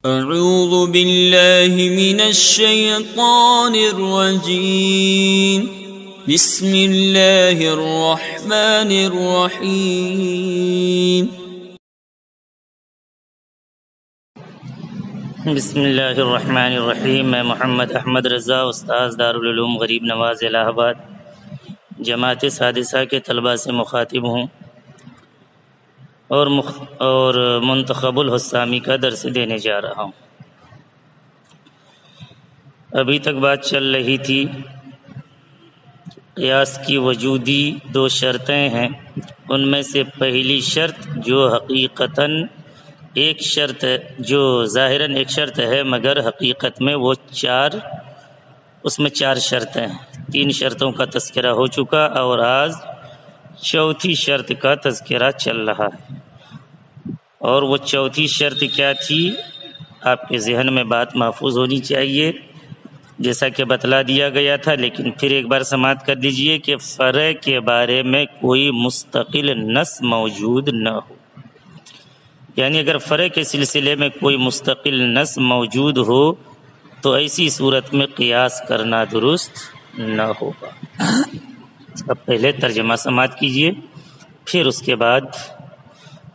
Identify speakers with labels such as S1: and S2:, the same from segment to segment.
S1: اعوذ باللہ من الشیطان الرجیم بسم اللہ الرحمن الرحیم
S2: بسم اللہ الرحمن الرحیم۔ میں محمد احمد رضا، استاذ دارالعلوم غریب نواز الہ آباد جماعت سادسہ کے طلباء سے مخاطب ہوں اور منتخب الحسامی کا درس دینے جا رہا ہوں۔ ابھی تک بات چل رہی تھی قیاس کی وجودی دو شرطیں ہیں، ان میں سے پہلی شرط جو حقیقتاً ایک شرط ہے، جو ظاہراً ایک شرط ہے مگر حقیقت میں وہ اس میں چار شرطیں ہیں۔ تین شرطوں کا تذکرہ ہو چکا اور آج چوتھی شرط کا تذکرہ چل رہا ہے، اور وہ چوتھی شرط کیا تھی؟ آپ کے ذہن میں بات محفوظ ہونی چاہیے جیسا کہ بتلا دیا گیا تھا، لیکن پھر ایک بار سماعت کر لیجئے کہ فرع کے بارے میں کوئی مستقل نص موجود نہ ہو، یعنی اگر فرع کے سلسلے میں کوئی مستقل نص موجود ہو تو ایسی صورت میں قیاس کرنا درست نہ ہوگا۔ اب پہلے ترجمہ سماعت کیجئے، پھر اس کے بعد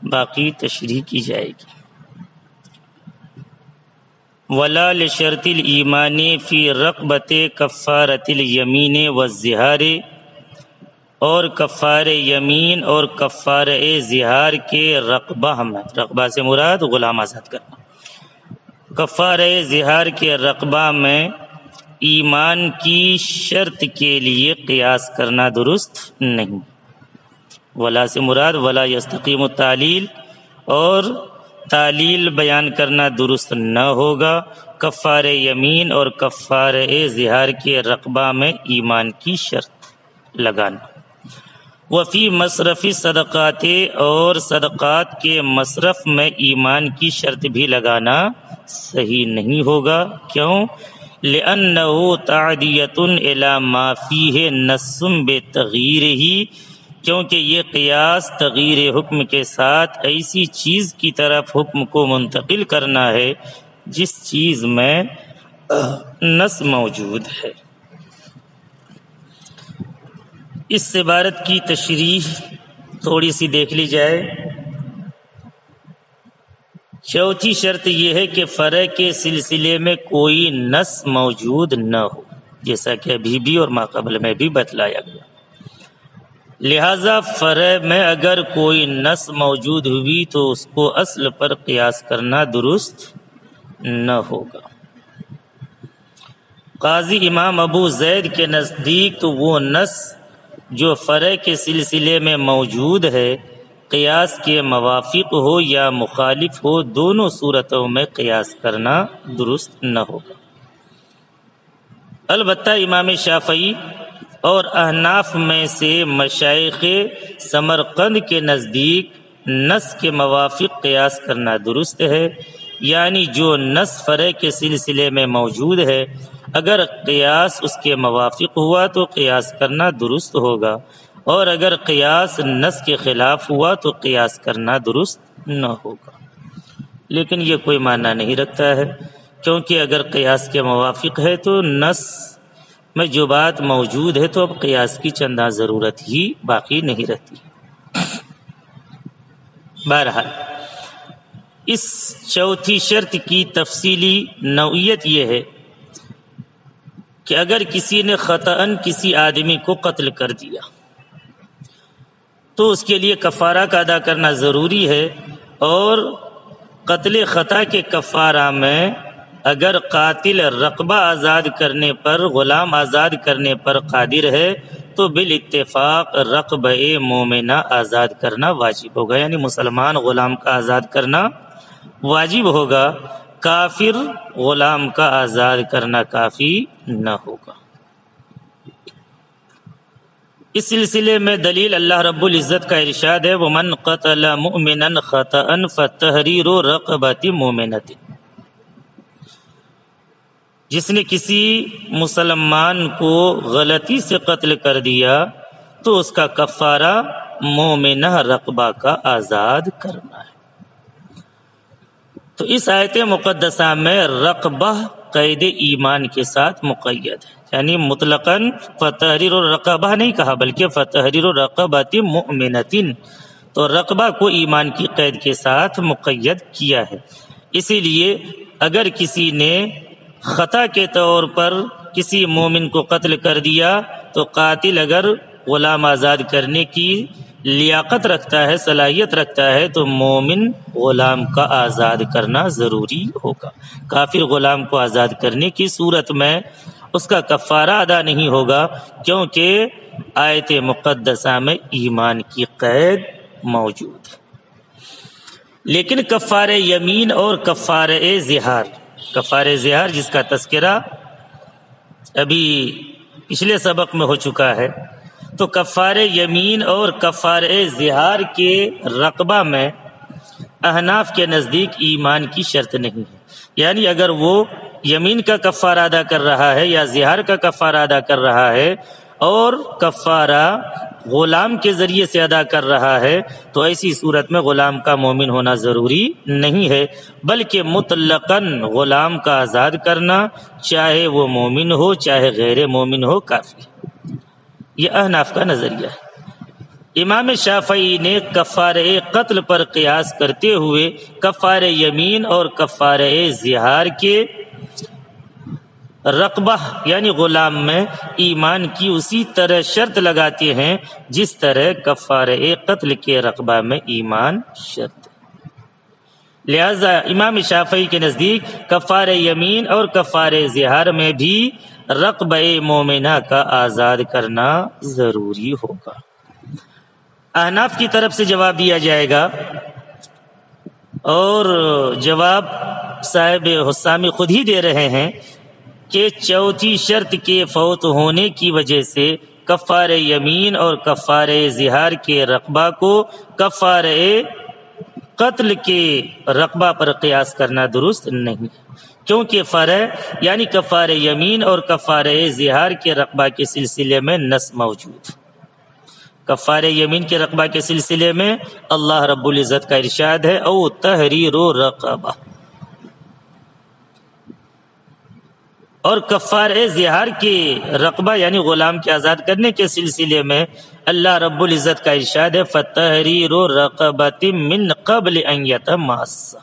S2: باقی تشریح کی جائے گی۔ ولا لشرط الایمان فی رقبۃ کفارۃ الیمین والظہار، اور کفار یمین اور کفار ظہار کے رقبہ میں، رقبہ سے مراد غلام آزاد کرنا، کفار ظہار کے رقبہ میں ایمان کی شرط کے لیے قیاس کرنا درست نہیں۔ ولا سے مراد ولا یستقیم التعلیل، اور تعلیل بیان کرنا درست نہ ہوگا کفار یمین اور کفار ظہار کے رقبہ میں ایمان کی شرط لگانا۔ وفی مصرف صدقات، اور صدقات کے مصرف میں ایمان کی شرط بھی لگانا صحیح نہیں ہوگا۔ کیوں؟ لأنہ تعدیۃ الی ما فیہ نص بتغییرہ، کیونکہ یہ قیاس تغییر حکم کے ساتھ ایسی چیز کی طرف حکم کو منتقل کرنا ہے جس چیز میں نص موجود ہے۔ اس عبارت کی تشریح تھوڑی سی دیکھ لی جائے۔ چوتھی شرط یہ ہے کہ فرع کے سلسلے میں کوئی نص موجود نہ ہو، جیسا کہ ابھی بھی اور ماقبل میں بھی بتلایا گیا۔ لہذا فرع میں اگر کوئی نص موجود ہوئی تو اس کو اصل پر قیاس کرنا درست نہ ہوگا۔ قاضی امام ابو زید کے نزدیک تو وہ نص جو فرع کے سلسلے میں موجود ہے قیاس کے موافق ہو یا مخالف ہو، دونوں صورتوں میں قیاس کرنا درست نہ ہوگا۔ البتہ امام شافعی اور احناف میں سے مشائخ سمرقند کے نزدیک نص کے موافق قیاس کرنا درست ہے، یعنی جو نص فرع کے سلسلے میں موجود ہے اگر قیاس اس کے موافق ہوا تو قیاس کرنا درست ہوگا، اور اگر قیاس نص کے خلاف ہوا تو قیاس کرنا درست نہ ہوگا۔ لیکن یہ کوئی معنی نہیں رکھتا ہے، کیونکہ اگر قیاس کے موافق ہے تو نص میں جو بات موجود ہے تو اب قیاس کی چندہ ضرورت ہی باقی نہیں رہتی۔ بہرحال اس چوتھی شرط کی تفصیلی نوعیت یہ ہے کہ اگر کسی نے خطأً کسی آدمی کو قتل کر دیا تو اس کے لیے کفارہ کا ادا کرنا ضروری ہے، اور قتل خطا کے کفارہ میں اگر قاتل رقبہ آزاد کرنے پر، غلام آزاد کرنے پر قادر ہے تو بالاتفاق رقبہ مومنہ آزاد کرنا واجب ہوگا، یعنی مسلمان غلام کا آزاد کرنا واجب ہوگا، کافر غلام کا آزاد کرنا کافی نہ ہوگا۔ اس سلسلے میں دلیل اللہ رب العزت کا ارشاد ہے وَمَنْ قَتَلَ مُؤْمِنًا خَطَأً فَتَحْرِيرُ رَقَبَةٍ مُؤْمِنَةٍ، جس نے کسی مسلمان کو غلطی سے قتل کر دیا تو اس کا کفارہ مومنہ رقبہ کا آزاد کرنا ہے۔ تو اس آیت مقدسہ میں رقبہ قید ایمان کے ساتھ مقید ہے، یعنی مطلقاً فتحریر الرقبہ نہیں کہا بلکہ فتحریر الرقبۃ مؤمنۃ، تو رقبہ کو ایمان کی قید کے ساتھ مقید کیا ہے۔ اسی لیے اگر کسی نے خطا کے طور پر کسی مومن کو قتل کر دیا تو قاتل اگر غلام آزاد کرنے کی لیاقت رکھتا ہے، صلاحیت رکھتا ہے، تو مومن غلام کا آزاد کرنا ضروری ہوگا۔ کافر غلام کو آزاد کرنے کی صورت میں اس کا کفارہ ادا نہیں ہوگا، کیونکہ آیت مقدسہ میں ایمان کی قید موجود ہے۔ لیکن کفارہ یمین اور کفارہ زہار جس کا تذکرہ ابھی پچھلے سبق میں ہو چکا ہے، تو کفارہ یمین اور کفارہ زہار کے رقبہ میں احناف کے نزدیک ایمان کی شرط نہیں ہے، یعنی اگر وہ یمین کا کفارہ ادا کر رہا ہے یا زہار کا کفارہ ادا کر رہا ہے اور کفارہ غلام کے ذریعے سے ادا کر رہا ہے، تو ایسی صورت میں غلام کا مومن ہونا ضروری نہیں ہے، بلکہ مطلقاً غلام کا آزاد کرنا چاہے وہ مومن ہو چاہے غیر مومن ہو کافی ہے۔ یہ احناف کا نظریہ ہے۔ امام شافعی نے کفارہ قتل پر قیاس کرتے ہوئے کفارہ یمین اور کفارہ زہار کے رقبہ یعنی غلام میں ایمان کی اسی طرح شرط لگاتے ہیں جس طرح کفارہ قتل کے رقبہ میں ایمان شرط ہے۔ لہذا امام شافعی کے نزدیک کفارہ یمین اور کفارہ زہار میں بھی رقبہ مومنہ کا آزاد کرنا ضروری ہوگا۔ احناف کی طرف سے جواب دیا جائے گا، اور جواب صاحب حسامی خود ہی دے رہے ہیں کہ چوتھی شرط کے فوت ہونے کی وجہ سے کفارہ یمین اور کفارہ زہار کے رقبہ کو کفارہ قتل کے رقبہ پر قیاس کرنا درست نہیں، کیونکہ فرع یعنی کفارہ یمین اور کفارہ زہار کے رقبہ کے سلسلے میں نص موجود۔ کفارہ یمین کے رقبہ کے سلسلے میں اللہ رب العزت کا ارشاد ہے او تحریر رقبہ، اور کفارہ زہار کے رقبہ یعنی غلام کے آزاد کرنے کے سلسلے میں اللہ رب العزت کا ارشاد ہے فتحریر رقبۃ من قبل ان یتماسا،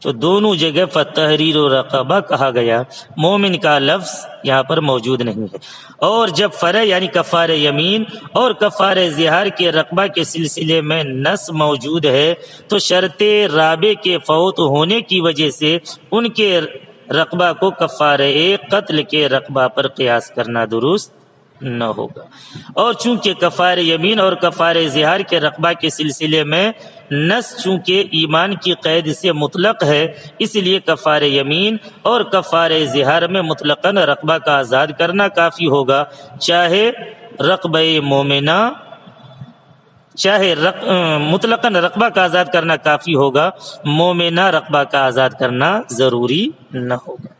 S2: تو دونوں جگہ فتحریر رقبہ کہا گیا، مومن کا لفظ یہاں پر موجود نہیں ہے۔ اور جب فرع یعنی کفارہ یمین اور کفارہ زہار کے رقبہ کے سلسلے میں نص موجود ہے تو شرط رابع کے فوت ہونے کی وجہ سے ان کے رقبہ کو کفارہ قتل کے رقبہ پر قیاس کرنا درست نہ ہوگا۔ اور چونکہ کفارہ یمین اور کفارہ زہار کے رقبہ کے سلسلے میں نص چونکہ ایمان کی قید سے مطلق ہے، اس لیے کفارہ یمین اور کفارہ زہار میں مطلقاً رقبہ کا آزاد کرنا کافی ہوگا، چاہے رقبہ مومنہ مطلقاً رقبہ کا آزاد کرنا کافی ہوگا، مومنہ رقبہ کا آزاد کرنا ضروری نہ ہوگا۔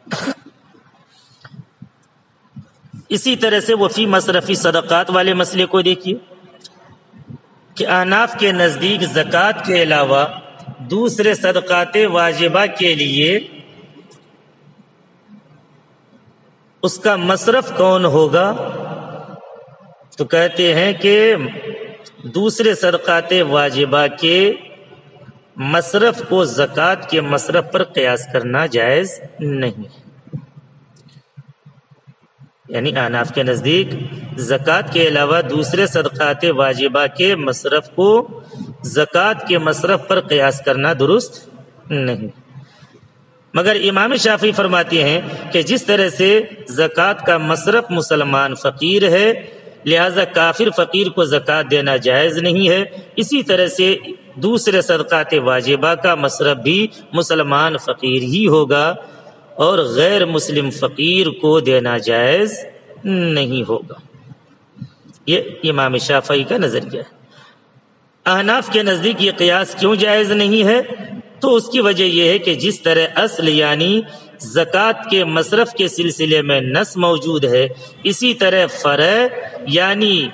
S2: اسی طرح سے وہ فی مصرفی صدقات والے مسئلے کو دیکھیے کہ احناف کے نزدیک زکوٰۃ کے علاوہ دوسرے صدقات واجبہ کے لیے اس کا مصرف کون ہوگا، تو کہتے ہیں کہ دوسرے صدقات واجبہ کے مصرف کو زکوٰۃ کے مصرف پر قیاس کرنا جائز نہیں، یعنی احناف کے نزدیک زکوٰۃ کے علاوہ دوسرے صدقات واجبہ کے مصرف کو زکوٰۃ کے مصرف پر قیاس کرنا درست نہیں، مگر امام شافعی فرماتے ہیں کہ جس طرح سے زکوٰۃ کا مصرف مسلمان فقیر ہے لہذا کافر فقیر کو زکوٰۃ دینا جائز نہیں ہے، اسی طرح سے دوسرے صدقات واجبہ کا مصرف بھی مسلمان فقیر ہی ہوگا اور غیر مسلم فقیر کو دینا جائز نہیں ہوگا۔ یہ امام شافعی کا نظریہ ہے۔ احناف کے نزدیک یہ قیاس کیوں جائز نہیں ہے، تو اس کی وجہ یہ ہے کہ جس طرح اصل یعنی زکوٰۃ کے مصرف کے سلسلے میں نص موجود ہے، اسی طرح فرع یعنی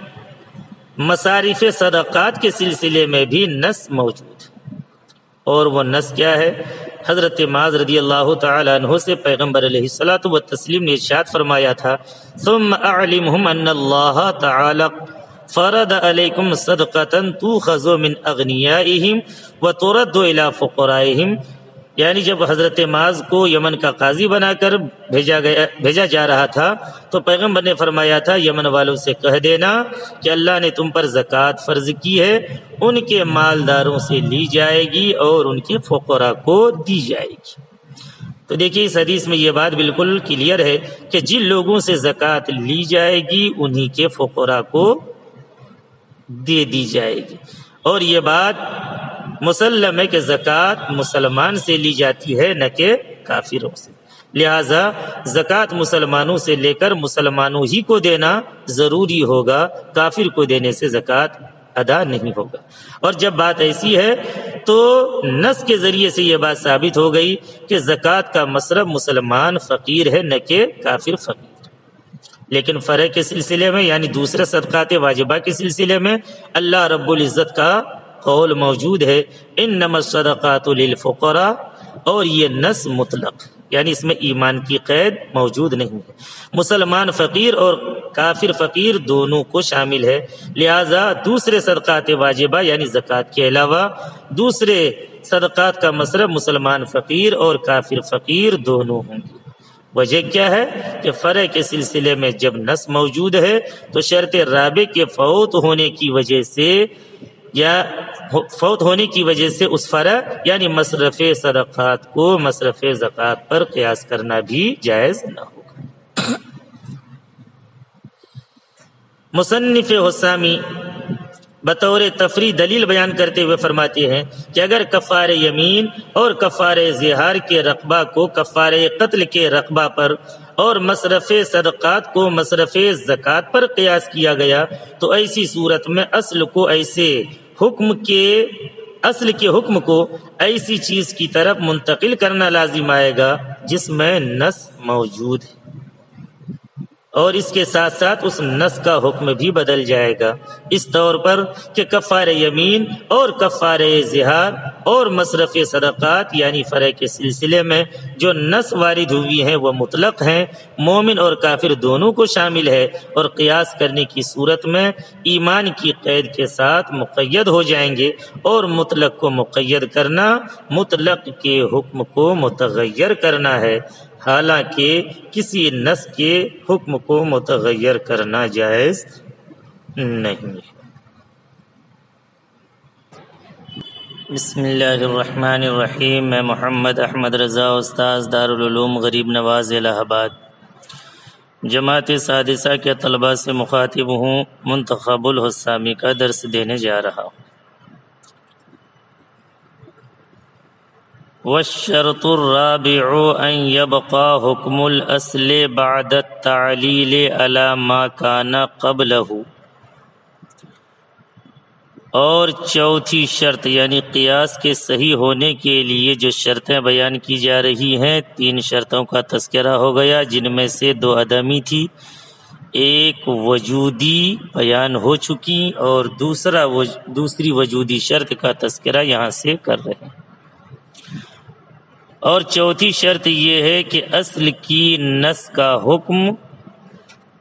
S2: مصارف صدقات کے سلسلے میں بھی نص موجود ہے، اور وہ نس کیا ہے؟ حضرت معاذ رضی اللہ تعالی عنہ سے پیغمبر علیہ الصلوۃ والتسلیم نے ارشاد فرمایا تھا ثم اعلمهم ان اللہ تعالی فرض علیکم صدقۃ تؤخذ من اغنیائهم وترد الی فقرائهم، یعنی جب حضرت معاذ کو یمن کا قاضی بنا کر بھیجا جا رہا تھا تو پیغمبر نے فرمایا تھا یمن والوں سے کہہ دینا کہ اللہ نے تم پر زکوٰۃ فرض کی ہے، ان کے مالداروں سے لی جائے گی اور ان کے فقراء کو دی جائے گی۔ تو دیکھیے اس حدیث میں یہ بات بالکل کلیئر ہے کہ جن لوگوں سے زکوٰۃ لی جائے گی انہی کے فقراء کو دے دی جائے گی، اور یہ بات مسلم ہے کہ زکوٰۃ مسلمان سے لی جاتی ہے نہ کہ کافروں سے، لہذا زکوٰۃ مسلمانوں سے لے کر مسلمانوں ہی کو دینا ضروری ہوگا، کافر کو دینے سے زکوٰۃ ادا نہیں ہوگا۔ اور جب بات ایسی ہے تو نص کے ذریعے سے یہ بات ثابت ہو گئی کہ زکوٰۃ کا مصرف مسلمان فقیر ہے نہ کہ کافر فقیر۔ لیکن فرع کے سلسلے میں یعنی دوسرے صدقات واجبہ کے سلسلے میں اللہ رب العزت کا قول موجود ہے انما الصدقات للفقراء، اور یہ نص مطلق یعنی اس میں ایمان کی قید موجود نہیں ہے، مسلمان فقیر اور کافر فقیر دونوں کو شامل ہے، لہذا دوسرے صدقات واجبہ یعنی زکوٰۃ کے علاوہ دوسرے صدقات کا مصرف مسلمان فقیر اور کافر فقیر دونوں ہوں گے۔ وجہ کیا ہے کہ فرع کے سلسلے میں جب نص موجود ہے تو شرط رابع کے فوت ہونے کی وجہ سے اس فرع یعنی مصرف صدقات کو مصرف زکوٰۃ پر قیاس کرنا بھی جائز نہ ہوگا۔ مصنف حسامی بطور تفریح دلیل بیان کرتے ہوئے فرماتے ہیں کہ اگر کفارہ یمین اور کفارہ زہار کے رقبہ کو کفارہ قتل کے رقبہ پر اور مصرف صدقات کو مصرف زکوٰۃ پر قیاس کیا گیا تو ایسی صورت میں اصل کے حکم کو ایسی چیز کی طرف منتقل کرنا لازم آئے گا جس میں نص موجود ہے، اور اس کے ساتھ ساتھ اس نص کا حکم بھی بدل جائے گا، اس طور پر کہ کفارہ یمین اور کفارہ زہار اور مصرف صدقات یعنی فرع کے سلسلے میں جو نص وارد ہوئی ہیں وہ مطلق ہیں، مومن اور کافر دونوں کو شامل ہے، اور قیاس کرنے کی صورت میں ایمان کی قید کے ساتھ مقید ہو جائیں گے، اور مطلق کو مقید کرنا مطلق کے حکم کو متغیر کرنا ہے، حالانکہ کسی نص کے حکم کو متغیر کرنا جائز نہیں۔ بسم اللہ الرحمن الرحیم۔ میں محمد احمد رضا، استاذ دارالعلوم غریب نواز الہ آباد، جماعت سادسہ کے طلباء سے مخاطب ہوں، منتخب الحسامی کا درس دینے جا رہا ہوں۔ والشرط الرابع ان يبقى حكم الاصل بعد التعليل على ما كان قبله، اور چوتھی شرط یعنی قیاس کے صحیح ہونے کے لیے جو شرطیں بیان کی جا رہی ہیں، 3 شرطوں کا تذکرہ ہو گیا جن میں سے 2 عدمی تھی، ایک وجودی بیان ہو چکی اور دوسری وجودی شرط کا تذکرہ یہاں سے کر رہے ہیں، اور چوتھی شرط یہ ہے کہ اصل کی نص کا حکم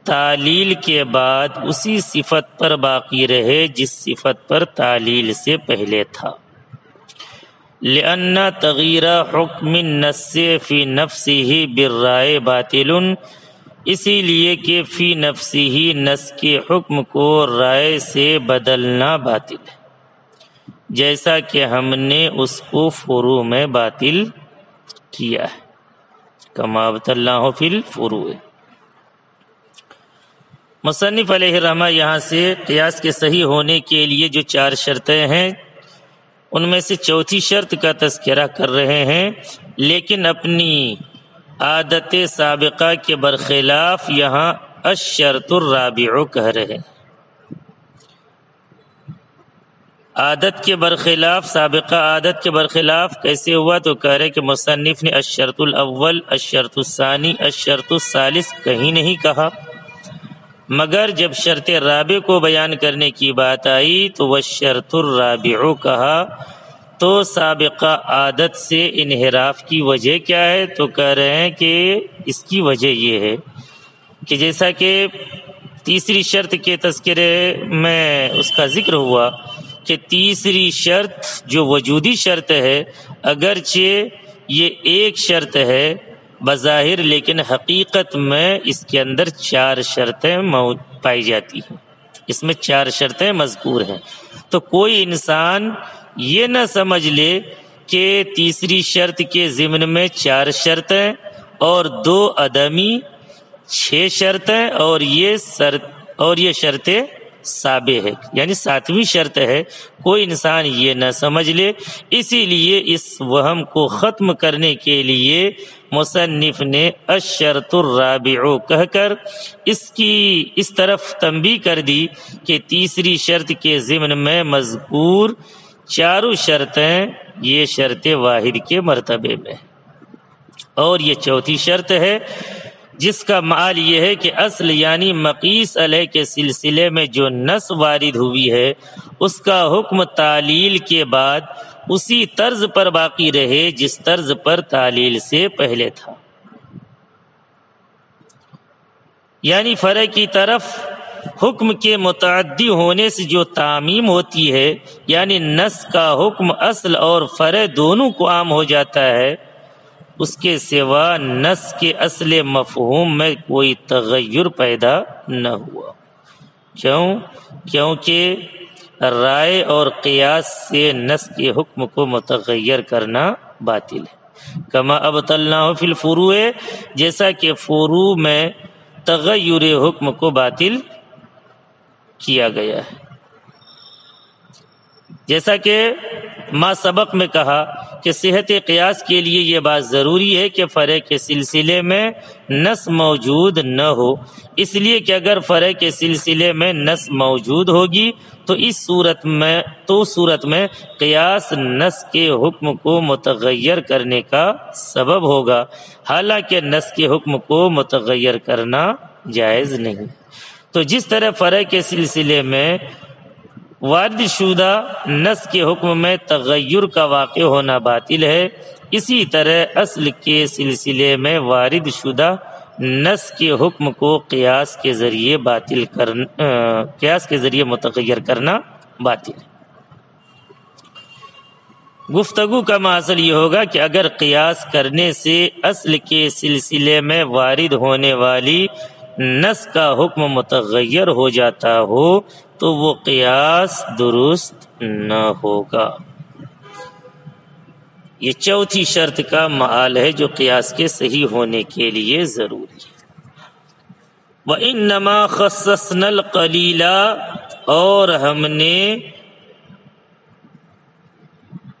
S2: تعلیل کے بعد اسی صفت پر باقی رہے جس صفت پر تعلیل سے پہلے تھا، لأن تغییر حکم النص فی نفسہ بالرائے باطل، اسی لیے کہ فی نفسہ نص کے حکم کو رائے سے بدلنا باطل ہے، جیسا کہ ہم نے اس کو فروع میں باطل کیا ہے، کما ابطلناہ فی الفروع۔ مصنف علیہ الرحمہ یہاں سے قیاس کے صحیح ہونے کے لیے جو 4 شرطیں ہیں ان میں سے چوتھی شرط کا تذکرہ کر رہے ہیں، لیکن اپنی عادت سابقہ کے برخلاف یہاں الشرط الرابع کہہ رہے ہیں۔ عادت کے برخلاف، سابقہ عادت کے برخلاف کیسے ہوا؟ تو کہہ رہے کہ مصنف نے الشرط الاول، الشرط الثانی، الشرط الثالث کہیں نہیں کہا، مگر جب شرط رابع کو بیان کرنے کی بات آئی تو وہ شرط الرابع کہا، تو سابقہ عادت سے انحراف کی وجہ کیا ہے؟ تو کہہ رہے ہیں کہ اس کی وجہ یہ ہے کہ جیسا کہ تیسری شرط کے تذکرے میں اس کا ذکر ہوا کہ تیسری شرط جو وجودی شرط ہے، اگرچہ یہ ایک شرط ہے بظاہر، لیکن حقیقت میں اس کے اندر 4 شرطیں پائی جاتی ہیں، اس میں 4 شرطیں مذکور ہیں۔ تو کوئی انسان یہ نہ سمجھ لے کہ تیسری شرط کے ضمن میں 4 شرطیں اور 2 عدمی 6 شرطیں اور یہ شرطیں سابع ہے، یعنی 7ویں شرط ہے، کوئی انسان یہ نہ سمجھ لے۔ اسی لیے اس وہم کو ختم کرنے کے لیے مصنف نے الشرط الرابع کہہ کر اس طرف تنبیہ کر دی کہ تیسری شرط کے ضمن میں مذکور 4 شرطیں یہ شرط واحد کے مرتبے میں، اور یہ 4تھی شرط ہے جس کا مآل یہ ہے کہ اصل یعنی مقیس علیہ کے سلسلے میں جو نص وارد ہوئی ہے اس کا حکم تعلیل کے بعد اسی طرز پر باقی رہے جس طرز پر تعلیل سے پہلے تھا، یعنی فرع کی طرف حکم کے متعدی ہونے سے جو تعمیم ہوتی ہے، یعنی نص کا حکم اصل اور فرع دونوں کو عام ہو جاتا ہے، اس کے سوا نص کے اصل مفہوم میں کوئی تغیر پیدا نہ ہوا۔ کیونکہ رائے اور قیاس سے نص کے حکم کو متغیر کرنا باطل ہے، کما ابطلناہ فی الفروع، جیسا کہ فروع میں تغیر حکم کو باطل کیا گیا ہے۔ جیسا کہ ما سبق میں کہا کہ صحت قیاس کے لیے یہ بات ضروری ہے کہ فرع کے سلسلے میں نص موجود نہ ہو، اس لیے کہ اگر فرع کے سلسلے میں نص موجود ہوگی تو اس صورت میں قیاس نص کے حکم کو متغیر کرنے کا سبب ہوگا، حالانکہ نص کے حکم کو متغیر کرنا جائز نہیں۔ تو جس طرح فرع کے سلسلے میں وارد شدہ نص کے حکم میں تغیر کا واقع ہونا باطل ہے، اسی طرح اصل کے سلسلے میں وارد شدہ نص کے حکم کو قیاس کے ذریعے متغیر کرنا باطل ہے۔ گفتگو کا حاصل یہ ہوگا کہ اگر قیاس کرنے سے اصل کے سلسلے میں وارد ہونے والی نص کا حکم متغیر ہو جاتا ہو تو وہ قیاس درست نہ ہوگا۔ یہ 4تھی شرط کا مآل ہے جو قیاس کے صحیح ہونے کے لیے ضروری ہے۔ وَإِنَّمَا خَصَّصْنَا الْقَلِيلَ، اور ہم نے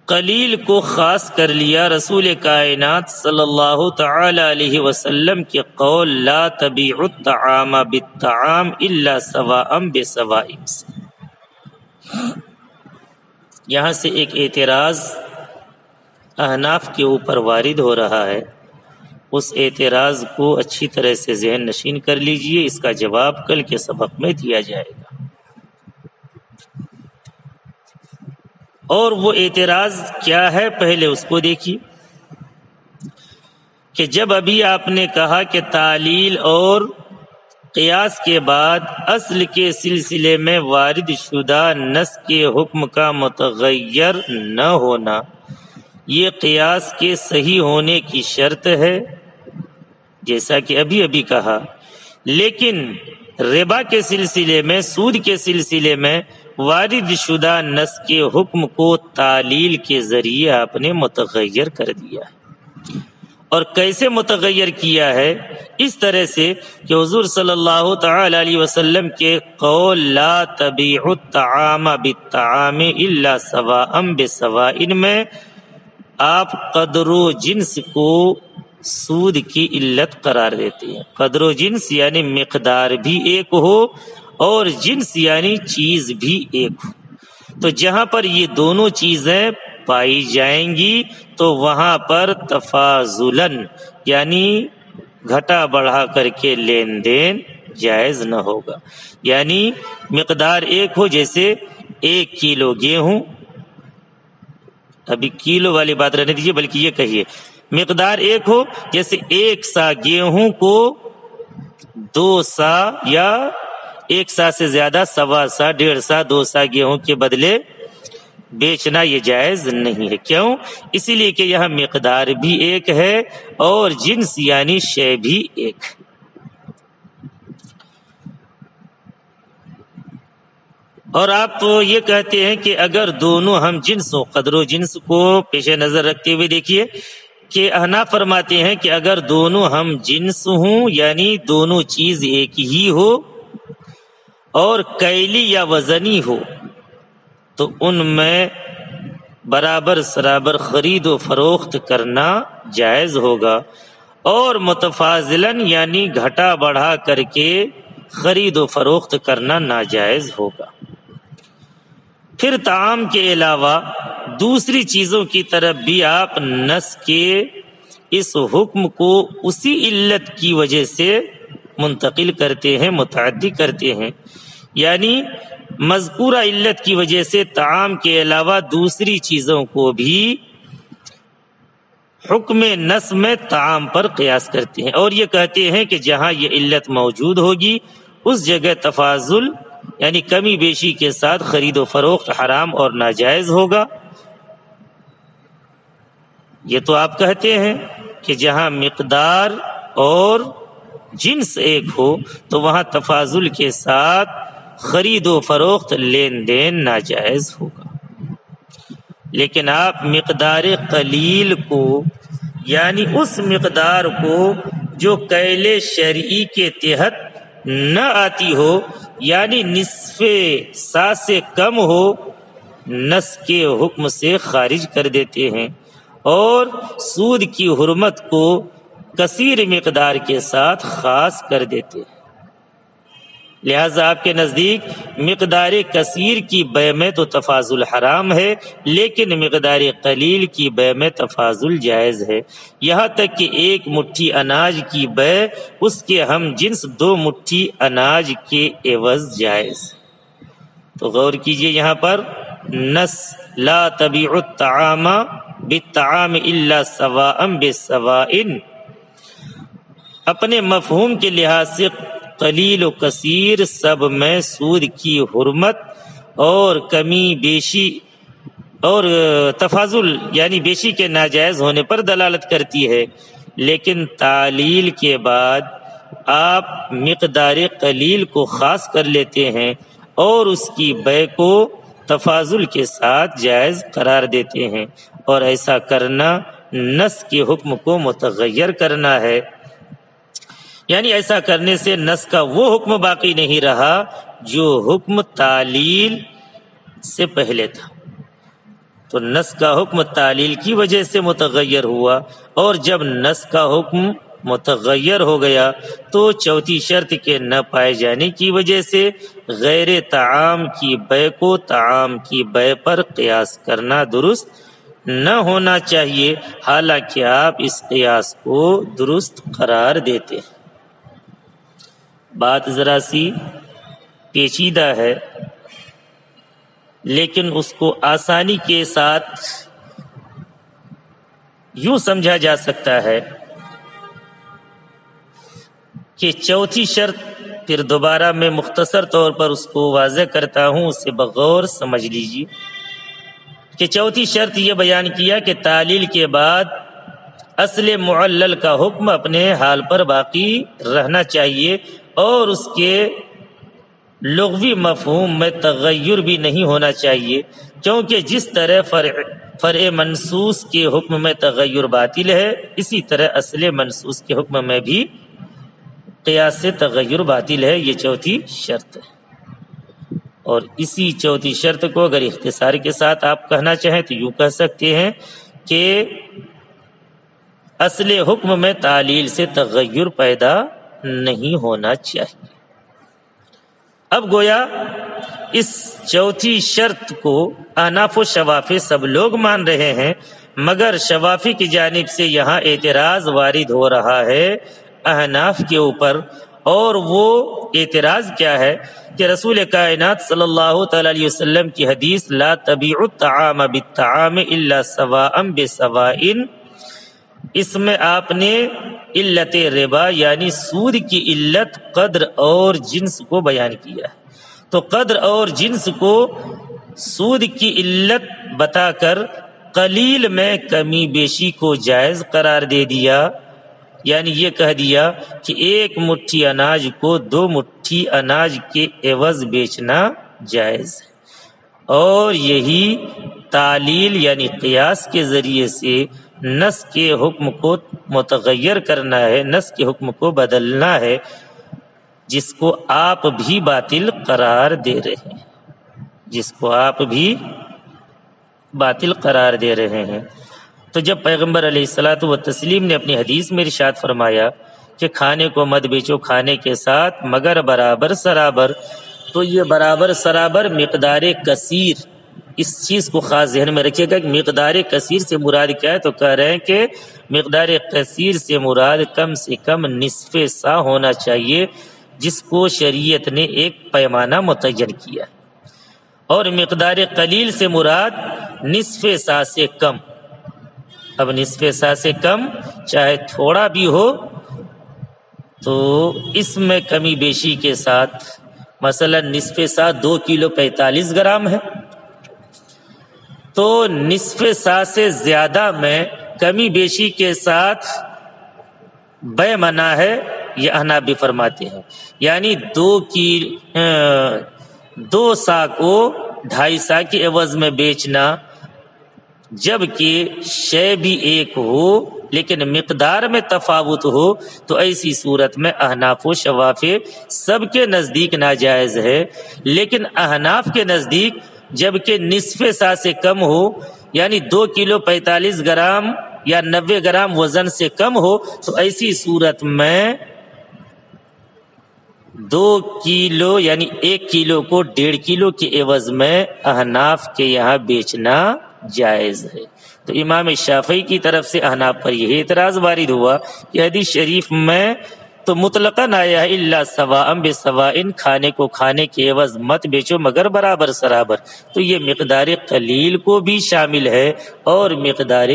S2: قلیل کو خاص کر لیا رسول کائنات صلی اللہ تعالی علیہ وسلم کے قول لا تبیعوا الطعام بالطعام الا سواء بسواء سے۔ یہاں سے ایک اعتراض احناف کے اوپر وارد ہو رہا ہے، اس اعتراض کو اچھی طرح سے ذہن نشین کر لیجئے، اس کا جواب کل کے سبق میں دیا جائے گا۔ اور وہ اعتراض کیا ہے پہلے اس کو دیکھیے کہ جب ابھی آپ نے کہا کہ تعلیل اور قیاس کے بعد اصل کے سلسلے میں وارد شدہ نص کے حکم کا متغیر نہ ہونا یہ قیاس کے صحیح ہونے کی شرط ہے، جیسا کہ ابھی کہا، لیکن ربا کے سلسلے میں، سود کے سلسلے میں وارد شدہ نص کے حکم کو تعلیل کے ذریعے آپ نے متغیر کر دیا ہے۔ اور کیسے متغیر کیا ہے؟ اس طرح سے کہ حضور صلی اللہ تعالی علیہ وسلم کے قول لا تبیعوا الطعام بالطعام الا سواء بسواء میں آپ قدر و جنس کو سود کی علت قرار دیتے ہیں۔ قدر و جنس یعنی مقدار بھی ایک ہو اور جنس یعنی چیز بھی ایک ہو، تو جہاں پر یہ دونوں چیزیں پائی جائیں گی تو وہاں پر تفاضلاً یعنی گھٹا بڑھا کر کے لین دین جائز نہ ہوگا، یعنی مقدار ایک ہو، جیسے 1 کلو گیہوں ابھی کیلو والی بات رہنے دیجیے، بلکہ یہ کہیے مقدار ایک ہو، جیسے 1 سا گیہوں کو 2 سا یا 1 سا سے زیادہ 1.25 سا 1.5 سا 2 سا گیہوں کے بدلے بیچنا یہ جائز نہیں ہے۔ کیوں؟ اسی لیے کہ یہاں مقدار بھی ایک ہے اور جنس یعنی شے بھی ایک ہے۔ اور آپ تو یہ کہتے ہیں کہ اگر دونوں ہم جنس ہو، قدر و جنس کو پیش نظر رکھتے ہوئے دیکھیے کہ احناف فرماتے ہیں کہ اگر دونوں ہم جنس ہوں یعنی دونوں چیز ایک ہی ہو اور کیلی یا وزنی ہو تو ان میں برابر سرابر خرید و فروخت کرنا جائز ہوگا، اور متفاضلاً یعنی گھٹا بڑھا کر کے خرید و فروخت کرنا ناجائز ہوگا۔ پھر طعام کے علاوہ دوسری چیزوں کی طرف بھی آپ نص کے اس حکم کو اسی علت کی وجہ سے منتقل کرتے ہیں، متعدی کرتے ہیں، یعنی مذکورہ علت کی وجہ سے طعام کے علاوہ دوسری چیزوں کو بھی حکم نص میں طعام پر قیاس کرتے ہیں، اور یہ کہتے ہیں کہ جہاں یہ علت موجود ہوگی اس جگہ تفاضل یعنی کمی بیشی کے ساتھ خرید و فروخت حرام اور ناجائز ہوگا۔ یہ تو آپ کہتے ہیں کہ جہاں مقدار اور جنس ایک ہو تو وہاں تفاضل کے ساتھ خرید و فروخت لین دین ناجائز ہوگا، لیکن آپ مقدار قلیل کو یعنی اس مقدار کو جو کیل شرعی کے تحت نہ آتی ہو یعنی نصف سا سے کم ہو، نص کے حکم سے خارج کر دیتے ہیں اور سود کی حرمت کو کثیر مقدار کے ساتھ خاص کر دیتے ہیں۔ لہذا آپ کے نزدیک مقدار کثیر کی بے میں تو تفاضل حرام ہے، لیکن مقدار قلیل کی بے میں تفاضل جائز ہے، یہاں تک کہ 1 مٹھی اناج کی بے اس کے ہم جنس 2 مٹھی اناج کے عوض جائز۔ تو غور کیجئے یہاں پر نص لا تبیع الطعام بالطعام الا سواء بسواء اپنے مفہوم کے لحاظ سے قلیل و کثیر سب میں سود کی حرمت اور کمی بیشی اور تفاضل یعنی بیشی کے ناجائز ہونے پر دلالت کرتی ہے، لیکن تعلیل کے بعد آپ مقدار قلیل کو خاص کر لیتے ہیں اور اس کی بے کو تفاضل کے ساتھ جائز قرار دیتے ہیں، اور ایسا کرنا نص کے حکم کو متغیر کرنا ہے، یعنی ایسا کرنے سے نص کا وہ حکم باقی نہیں رہا جو حکم تعلیل سے پہلے تھا۔ تو نص کا حکم تعلیل کی وجہ سے متغیر ہوا، اور جب نص کا حکم متغیر ہو گیا تو چوتھی شرط کے نہ پائے جانے کی وجہ سے غیر طعام کی بے کو طعام کی بے پر قیاس کرنا درست نہ ہونا چاہیے، حالانکہ آپ اس قیاس کو درست قرار دیتے ہیں۔ بات ذرا سی پیچیدہ ہے، لیکن اس کو آسانی کے ساتھ یوں سمجھا جا سکتا ہے کہ چوتھی شرط، پھر دوبارہ میں مختصر طور پر اس کو واضح کرتا ہوں، اسے بغور سمجھ لیجیے کہ چوتھی شرط یہ بیان کیا کہ تعلیل کے بعد اصل معلل کا حکم اپنے حال پر باقی رہنا چاہیے اور اس کے لغوی مفہوم میں تغیر بھی نہیں ہونا چاہیے، کیونکہ جس طرح فرع منصوص کے حکم میں تغیر باطل ہے، اسی طرح اصل منصوص کے حکم میں بھی قیاس سے تغیر باطل ہے۔ یہ چوتھی شرط ہے، اور اسی چوتھی شرط کو اگر اختصار کے ساتھ آپ کہنا چاہیں تو یوں کہہ سکتے ہیں کہ اصل حکم میں تعلیل سے تغیر پیدا نہیں ہونا چاہیے۔ اب گویا اس چوتھی شرط کو احناف و شوافی سب لوگ مان رہے ہیں، مگر شوافی کی جانب سے یہاں اعتراض وارد ہو رہا ہے احناف کے اوپر، اور وہ اعتراض کیا ہے کہ رسول کائنات صلی اللہ تعالی علیہ وسلم کی حدیث لا تبیعوا الطعام بالطعام الا سواء بسواء، اس میں آپ نے علت ربا یعنی سود کی علت قدر اور جنس کو بیان کیا ہے۔ تو قدر اور جنس کو سود کی علت بتا کر قلیل میں کمی بیشی کو جائز قرار دے دیا، یعنی یہ کہہ دیا کہ ایک مٹھی اناج کو 2 مٹھی اناج کے عوض بیچنا جائز ہے، اور یہی تعلیل یعنی قیاس کے ذریعے سے نص کے حکم کو متغیر کرنا ہے، نص کے حکم کو بدلنا ہے، جس کو آپ بھی باطل قرار دے رہے ہیں، جس کو آپ بھی باطل قرار دے رہے ہیں۔ تو جب پیغمبر علیہ الصلاۃ والتسلیم نے اپنی حدیث میں ارشاد فرمایا کہ کھانے کو مت بیچو کھانے کے ساتھ مگر برابر سرابر، تو یہ برابر سرابر مقدار کثیر، اس چیز کو خاص ذہن میں رکھیے گا کہ مقدار کثیر سے مراد کیا ہے، تو کہہ رہے ہیں کہ مقدار کثیر سے مراد کم سے کم نصف سا ہونا چاہیے، جس کو شریعت نے ایک پیمانہ متعین کیا، اور مقدار قلیل سے مراد نصف سا سے کم۔ اب نصف سا سے کم چاہے تھوڑا بھی ہو تو اس میں کمی بیشی کے ساتھ، مثلا نصف سا 2 کلو 45 گرام ہے، تو نصف سا سے زیادہ میں کمی بیشی کے ساتھ بے منع ہے، یہ احناف بھی فرماتے ہیں، یعنی 2 سا کو 2.5 سا کے عوض میں بیچنا، جبکہ شے بھی ایک ہو لیکن مقدار میں تفاوت ہو، تو ایسی صورت میں احناف و شوافی سب کے نزدیک ناجائز ہے، لیکن احناف کے نزدیک جبکہ نصف سا سے کم ہو، یعنی 2 کلو 45 گرام یا 90 گرام وزن سے کم ہو، تو ایسی صورت میں 2 کلو یعنی 1 کلو کو 1.5 کلو کے عوض میں احناف کے یہاں بیچنا جائز ہے۔ تو امام شافعی کی طرف سے احناف پر یہ اعتراض وارد ہوا کہ حدیث شریف میں تو مطلقاً آیا ہے الا سواء بسواء، کھانے کو کھانے کے عوض مت بیچو مگر برابر سرابر، تو یہ مقدار قلیل کو بھی شامل ہے اور مقدار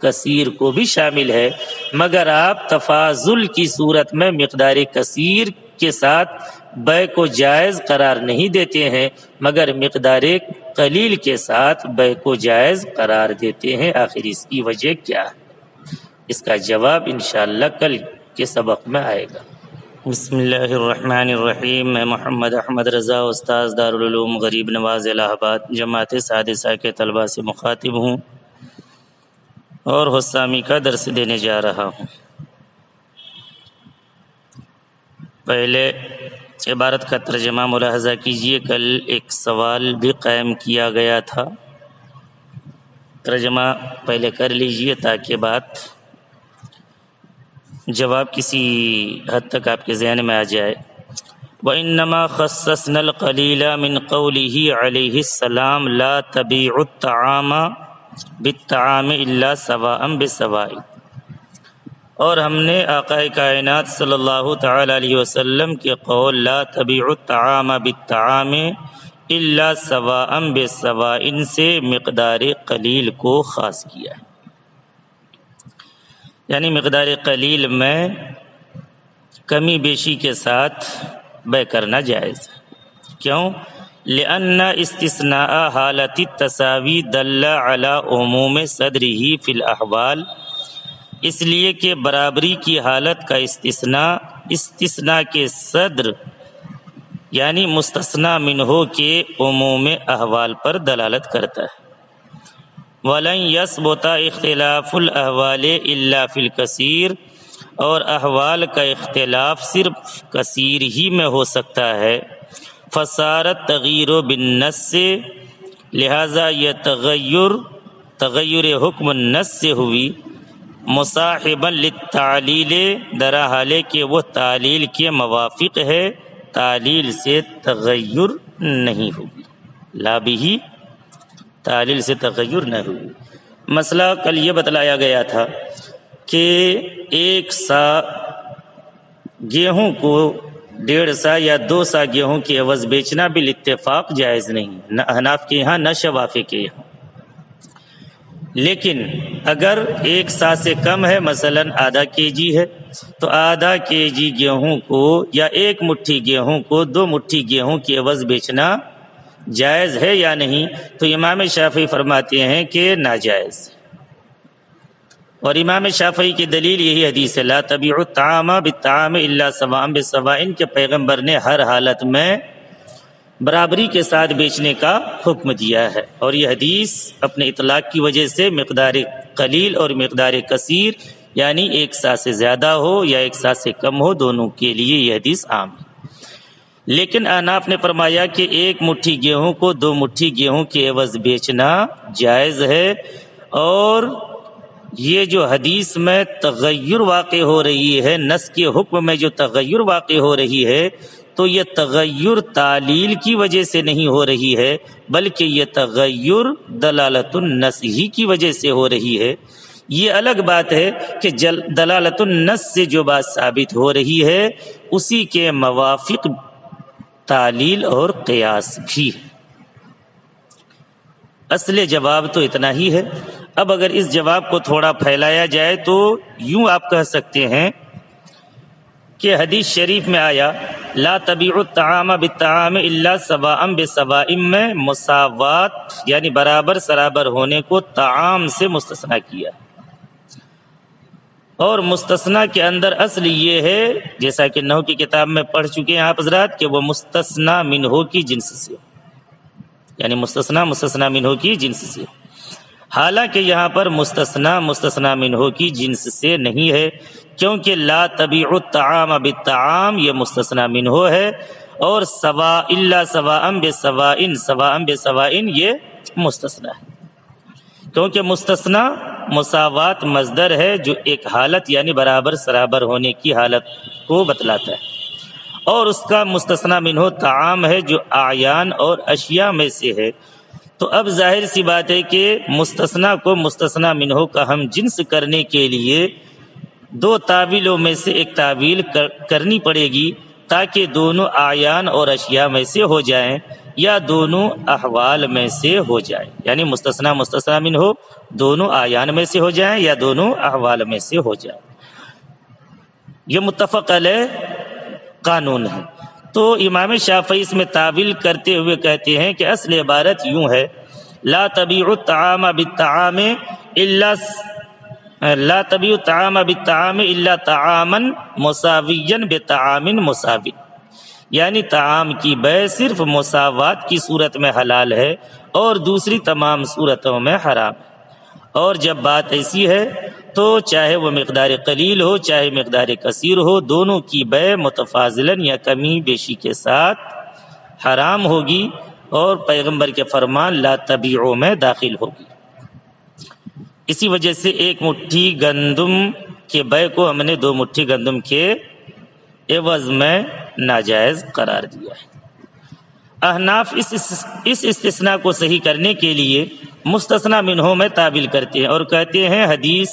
S2: کثیر کو بھی شامل ہے، مگر آپ تفاضل کی صورت میں مقدار کثیر کے ساتھ بے کو جائز قرار نہیں دیتے ہیں، مگر مقدار قلیل کے ساتھ بے کو جائز قرار دیتے ہیں۔ آخر اس کی وجہ کیا ہے؟ اس کا جواب انشاءاللہ کل کے سبق میں آئے گا۔ بسم اللہ الرحمن الرحیم۔ میں محمد احمد رضا، استاذ دارالعلوم غریب نواز الہ آباد جماعت سادسہ کے طلباء سے مخاطب ہوں اور حسامی کا درس دینے جا رہا ہوں۔ پہلے عبارت کا ترجمہ ملاحظہ کیجیے، کل ایک سوال بھی قائم کیا گیا تھا، ترجمہ پہلے کر لیجیے تاکہ بات جواب کسی حد تک آپ کے ذہن میں آ جائے۔ وَإِنَّمَا خَصَّصْنَا الْقَلِيلَ مِنْ قَوْلِهِ عَلَيْهِ السَّلَامُ لَا تَبِيعُوا الطَّعَامَ بِالطَّعَامِ إِلَّا سَوَاءً بِسَوَاءٍ، اور ہم نے آقا کائنات صلی اللہ تعالی علیہ وسلم کے قول لا تبیعوا الطعام بالطعام الا سواء بسواء سے مقدار قلیل کو خاص کیا، یعنی مقدار قلیل میں کمی بیشی کے ساتھ بے کرنا جائز۔ کیوں؟ لأن استثناء حالت التساوی دل علی عموم صدرہ فی الاحوال، اس لیے کہ برابری کی حالت کا استثناء کے صدر یعنی مستثنی منہ کے عموم احوال پر دلالت کرتا ہے۔ وَلَنْ يَثْبُتَ اخْتِلَافُ الْأَحْوَالِ إِلَّا فِي الْكَثِيرِ، اور احوال کا اختلاف صرف کثیر ہی میں ہو سکتا ہے۔ فَصَارَتْ تَغْيِيرُ بِالنَّصِّ، لہذا یہ تغیر حکم النص سے ہوئی، مصاحبا للتعلیل، درا حالے کہ وہ تعلیل کے موافق ہے، تعلیل سے تغیر نہیں ہوگی، لا بھی تعلیل سے تغیر نہ ہوگی۔ مسئلہ کل یہ بتلایا گیا تھا کہ 1 سا گیہوں کو 1.5 سا یا 2 سا گیہوں کے عوض بیچنا بالاتفاق جائز نہیں، نہ احناف کے یہاں نہ شوافی کے یہاں۔ لیکن اگر 1 سا سے کم ہے، مثلا آدھا kg ہے، تو آدھا kg گیہوں کو یا 1 مٹھی گیہوں کو 2 مٹھی گیہوں کے عوض بیچنا جائز ہے یا نہیں؟ تو امام شافعی فرماتے ہیں کہ ناجائز۔ اور امام شافعی کی دلیل یہی حدیث ہے، لا تبیعوا الطعام بالطعام الا سواء بسواء، کہ پیغمبر نے ہر حالت میں برابری کے ساتھ بیچنے کا حکم دیا ہے۔ اور یہ حدیث اپنے اطلاق کی وجہ سے مقدار قلیل اور مقدار کثیر، یعنی 1 سا سے زیادہ ہو یا 1 سا سے کم ہو، دونوں کے لیے یہ حدیث عام ہے۔ لیکن احناف نے فرمایا کہ 1 مٹھی گیہوں کو 2 مٹھی گیہوں کے عوض بیچنا جائز ہے، اور یہ جو حدیث میں تغیر واقع ہو رہی ہے، نص کے حکم میں جو تغیر واقع ہو رہی ہے، تو یہ تغیر تعلیل کی وجہ سے نہیں ہو رہی ہے، بلکہ یہ تغیر دلالت النص ہی کی وجہ سے ہو رہی ہے۔ یہ الگ بات ہے کہ دلالت النص سے جو بات ثابت ہو رہی ہے اسی کے موافق تعلیل اور قیاس بھی ہے۔ اصل جواب تو اتنا ہی ہے۔ اب اگر اس جواب کو تھوڑا پھیلایا جائے تو یوں آپ کہہ سکتے ہیں کہ حدیث شریف میں آیا لا تبیعوا الطعام بالطعام الا سواء بسواء میں مساوات یعنی برابر سرابر ہونے کو طعام سے مستثنیٰ کیا، اور مستثنیٰ کے اندر اصل یہ ہے، جیسا کہ نحو کی کتاب میں پڑھ چکے ہیں آپ حضرات، کہ وہ مستثنیٰ منہ کی جنس سے، یعنی مستثنیٰ منہ کی جنس سے۔ حالانکہ یہاں پر مستثنیٰ منہ کی جنس سے نہیں ہے، کیونکہ لا تبیعوا الطعام بالطعام یہ مستثنیٰ منہ ہے، اور سواء الا سواء بسواء یہ مستثنیٰ ہے، کیونکہ مستثنیٰ مساوات مصدر ہے جو ایک حالت یعنی برابر سرابر ہونے کی حالت کو بتلاتا ہے، اور اس کا مستثنیٰ منہ طعام ہے جو اعیان اور اشیاء میں سے ہے۔ تو اب ظاہر سی بات ہے کہ مستثنیٰ کو مستثنیٰ منہ کا ہم جنس کرنے کے لیے 2 تعویلوں میں سے ایک تعویل کرنی پڑے گی، تاکہ دونوں اعیان اور اشیاء میں سے ہو جائیں یا دونوں احوال میں سے ہو جائیں، یعنی مستثنیٰ منہ دونوں اعیان میں سے ہو جائیں یا دونوں احوال میں سے ہو جائیں۔ یہ متفق علیہ قانون ہے۔ تو امام شافعی اس میں تعویل کرتے ہوئے کہتے ہیں کہ اصل عبارت یوں ہے، لا تبیعوا الطعام بالطعام الا طعاما مساویا بطعام مساوی، یعنی طعام کی بیع صرف مساوات کی صورت میں حلال ہے اور دوسری تمام صورتوں میں حرام ہے۔ اور جب بات ایسی ہے تو چاہے وہ مقدار قلیل ہو چاہے مقدار کثیر ہو، دونوں کی بیع متفاضلاً یا کمی بیشی کے ساتھ حرام ہوگی، اور پیغمبر کے فرمان لا تبیعوا میں داخل ہوگی۔ اسی وجہ سے 1 مٹھی گندم کے بیع کو ہم نے 2 مٹھی گندم کے عوض میں ناجائز قرار دیا ہے۔ احناف اس استثناء کو صحیح کرنے کے لیے مستثنیٰ منہ میں تعویل کرتے ہیں اور کہتے ہیں حدیث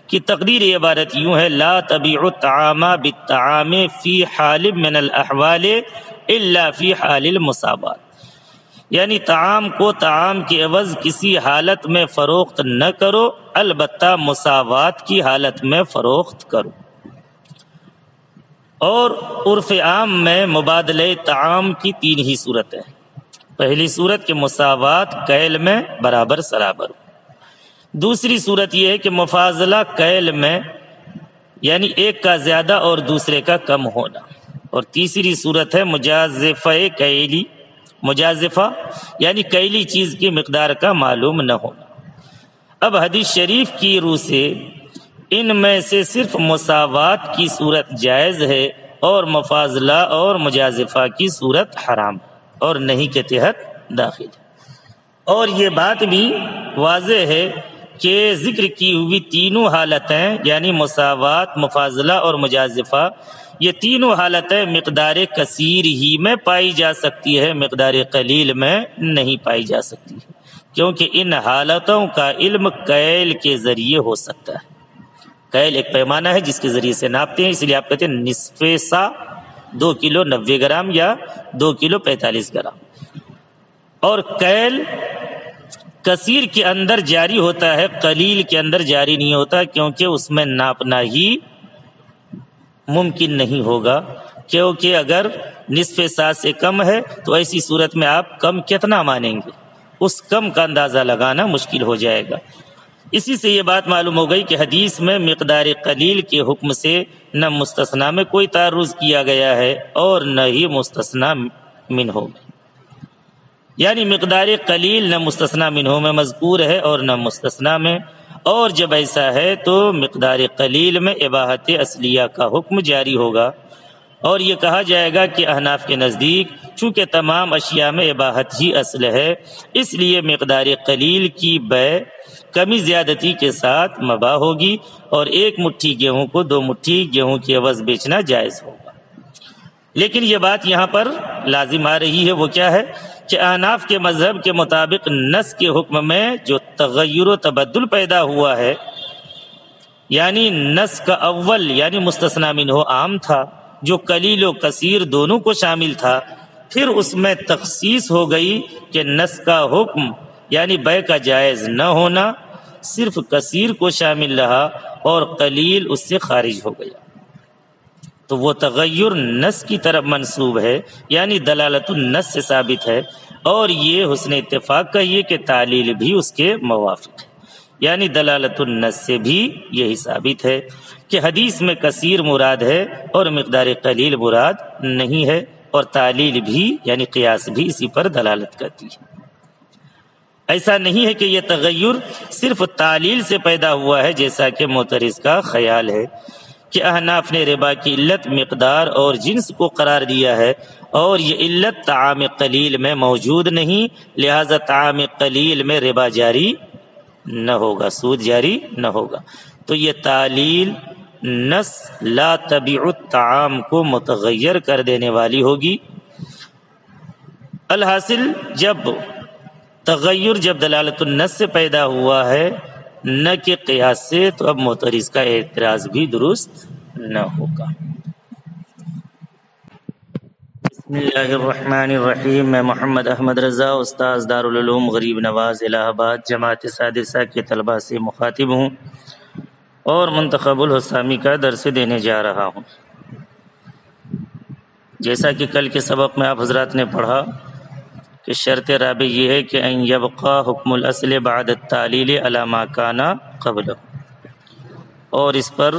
S2: کی تقدیر عبارت یوں ہے، لا تبیعوا الطعام بالطعام فی حال من الاحوال الا فی حال المساوات، یعنی طعام کو طعام کے عوض کسی حالت میں فروخت نہ کرو، البتہ مساوات کی حالت میں فروخت کرو۔ اور عرف عام میں مبادلہ طعام کی 3 ہی صورتیں ہیں۔ پہلی صورت کہ مساوات کیل میں برابر سرابر ہو، دوسری صورت یہ ہے کہ مفاضلہ کیل میں یعنی ایک کا زیادہ اور دوسرے کا کم ہونا، اور تیسری صورت ہے مجازفہ یعنی کیلی چیز کی مقدار کا معلوم نہ ہونا۔ اب حدیث شریف کی روح سے ان میں سے صرف مساوات کی صورت جائز ہے اور مفاضلہ اور مجازفہ کی صورت حرام اور نہیں کے تحت داخل ہے۔ اور یہ بات بھی واضح ہے کہ ذکر کی ہوئی تینوں حالتیں یعنی مساوات، مفاضلہ اور مجازفہ، یہ تینوں حالتیں مقدار کثیر ہی میں پائی جا سکتی ہے، مقدار قلیل میں نہیں پائی جا سکتی ہے، کیونکہ ان حالتوں کا علم کیل کے ذریعے ہو سکتا ہے۔ کیل ایک پیمانہ ہے جس کے ذریعے سے ناپتے ہیں، اس لیے آپ کہتے ہیں نصف سا 2 کلو 90 گرام یا 2 کلو 45 گرام۔ اور کیل کثیر کے اندر جاری ہوتا ہے، قلیل کے اندر جاری نہیں ہوتا، کیونکہ اس میں ناپنا ہی ممکن نہیں ہوگا، کیونکہ اگر نصف سا سے کم ہے تو ایسی صورت میں آپ کم کتنا مانیں گے، اس کم کا اندازہ لگانا مشکل ہو جائے گا۔ اسی سے یہ بات معلوم ہو گئی کہ حدیث میں مقدار قلیل کے حکم سے نہ مستثنی میں کوئی تعرض کیا گیا ہے اور نہ ہی مستثنی منہ میں، یعنی مقدار قلیل نہ مستثنی منہ میں مذکور ہے اور نہ مستثنی میں، اور جب ایسا ہے تو مقدار قلیل میں اباحت اصلیہ کا حکم جاری ہوگا، اور یہ کہا جائے گا کہ احناف کے نزدیک چونکہ تمام اشیاء میں اباحت ہی اصل ہے، اس لیے مقدار قلیل کی بیع کمی زیادتی کے ساتھ مباح ہوگی، اور 1 مٹھی گیہوں کو 2 مٹھی گیہوں کے عوض بیچنا جائز ہوگا۔ لیکن یہ بات یہاں پر لازم آ رہی ہے، وہ کیا ہے کہ احناف کے مذہب کے مطابق نص کے حکم میں جو تغیر و تبدل پیدا ہوا ہے، یعنی نص کا اول یعنی مستثنی منہ عام تھا جو قلیل و کثیر دونوں کو شامل تھا، پھر اس میں تخصیص ہو گئی کہ نص کا حکم یعنی بیع کا جائز نہ ہونا صرف کثیر کو شامل رہا اور قلیل اس سے خارج ہو گیا، تو وہ تغیر نص کی طرف منسوب ہے، یعنی دلالت النص سے ثابت ہے، اور یہ حسن اتفاق کہیے کہ تعلیل بھی اس کے موافق ہے، یعنی دلالت النص سے بھی یہی ثابت ہے کہ حدیث میں کثیر مراد ہے اور مقدار قلیل مراد نہیں ہے، اور تعلیل بھی یعنی قیاس بھی اسی پر دلالت کرتی ہے۔ ایسا نہیں ہے کہ یہ تغیر صرف تعلیل سے پیدا ہوا ہے، جیسا کہ معترض کا خیال ہے کہ احناف نے ربا کی علت مقدار اور جنس کو قرار دیا ہے، اور یہ علت طعام قلیل میں موجود نہیں، لہذا طعام قلیل میں ربا جاری نہ ہوگا، سود جاری نہ ہوگا۔ تو یہ تعلیل نص لا تبیع الطعام کو متغیر کر دینے والی ہوگی۔ الحاصل جب تغیر جب دلالت النص سے پیدا ہوا ہے نہ کہ قیاس سے، تو اب معترض کا اعتراض بھی درست نہ ہوگا۔ بسم اللہ الرحمن الرحیم۔ میں محمد احمد رضا، استاذ دارالعلوم غریب نواز الہ آباد جماعت سادسہ کے طلباء سے مخاطب ہوں اور منتخب الحسامی کا درس دینے جا رہا ہوں۔ جیسا کہ کل کے سبق میں آپ حضرات نے پڑھا کہ شرط رابع یہ ہے کہ ان یبقى حکم الاصل بعد التعلیل علی ما کان قبلہ، اور اس پر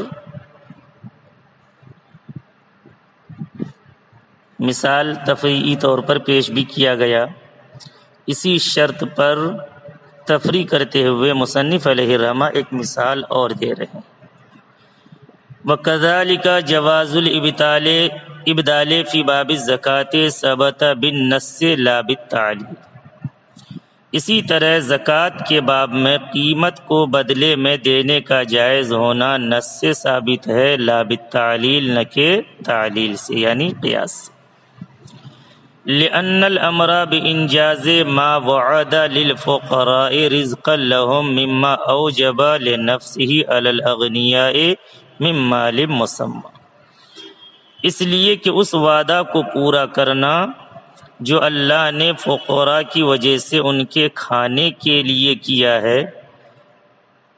S2: مثال تفریعی طور پر پیش بھی کیا گیا۔ اسی شرط پر تفریع کرتے ہوئے مصنف علیہ الرحمہ ایک مثال اور دے رہے ہیں۔ وَكَذَلِكَ جواز الابدال فی باب الزکوٰۃ ثبت بالنص لا بالتعلیل۔ اسی طرح زکوٰۃ کے باب میں قیمت کو بدلے میں دینے کا جائز ہونا نص سے ثابت ہے، لا بالتعلیل نہ کہ تعلیل سے یعنی قیاس سے۔ لأن الامر بانجاز ما وعد للفقراء رزقا لهم مما اوجب لنفسه على الاغنیاء من مال مسمى، اس لیے کہ اس وعدہ کو پورا کرنا جو اللہ نے فقراء کی وجہ سے ان کے کھانے کے لیے کیا ہے،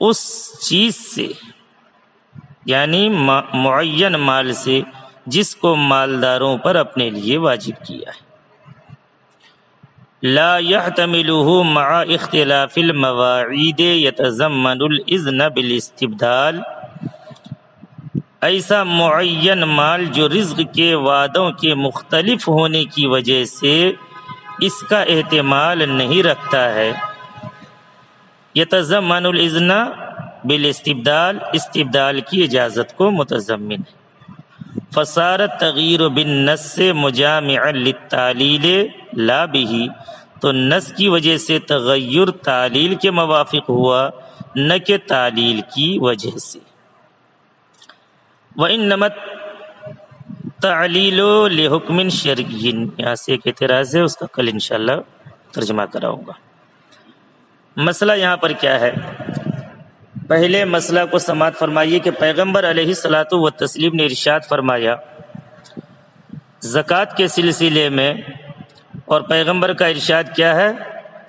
S2: اس چیز سے یعنی معین مال سے جس کو مالداروں پر اپنے لیے واجب کیا ہے۔ لا يحتمله مع اختلاف المواعید يتضمن الاذن بالاستبدال، ایسا معین مال جو رزق کے وعدوں کے مختلف ہونے کی وجہ سے اس کا احتمال نہیں رکھتا ہے، یتضمن الاذن بالاستبدال، استبدال کی اجازت کو متضمن ہے۔ فصارت تغیر بالنص مجامعا للتعلیل لا به، تو نص کی وجہ سے تغیر تعلیل کے موافق ہوا نہ کہ تعلیل کی وجہ سے۔ وَإِنَّمَا التَّعْلِيلُ لِحُكْمٍ شَرْعِيٍّ، یہاں سے ایک اعتراض ہے، اس کا کل انشاءاللہ ترجمہ کراؤں گا۔ مسئلہ یہاں پر کیا ہے پہلے مسئلہ کو سماعت فرمائیے کہ پیغمبر علیہ الصلاۃ والتسلیم نے ارشاد فرمایا زکوٰۃ کے سلسلے میں، اور پیغمبر کا ارشاد کیا ہے؟